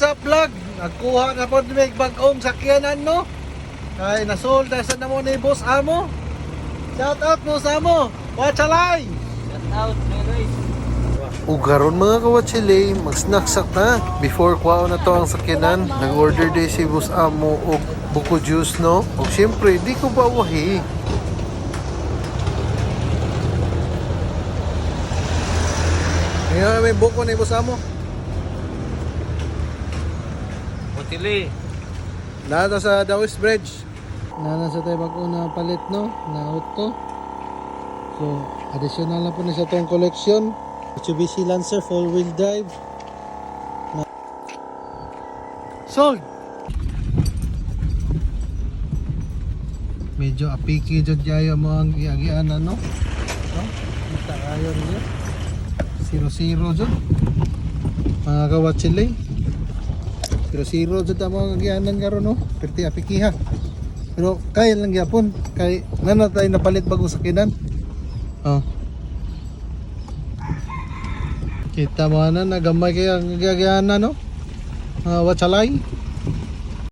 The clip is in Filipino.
what's up vlog? Nagkuha na po may bagong sakyanan no? Kaya nasold na sa namo ni Boss Amo. Shout out Boss Amo. Watchalay. Shout out, guys. Ugaron mga kawatsilay, mag-snacksak na. Before kuha na to ang sakyanan, nag-order din si Boss Amo og buko juice no. O syempre, di ko bawahi. Ngayon may buko ni Boss Amo. Putili. Nada sa Dawes Bridge. Nana sa tayo bago na palit no, na auto. So, additional na po na sa itong collection. Mitsubishi Lancer 4-wheel drive. Sold! Medyo apiki dyan dyan mo ang iagian ano. No? Kita kayo rin yun. 0-0 dyan. Mga kawatsilay. 0-0 dyan ang mga agianan karon no. Perti apiki ha. Pero kaya lang yapon. Kaya na tayo napalit bagong sakinan. Oh. Kita mo na nagamay kaya ang gagana no. Watchalay.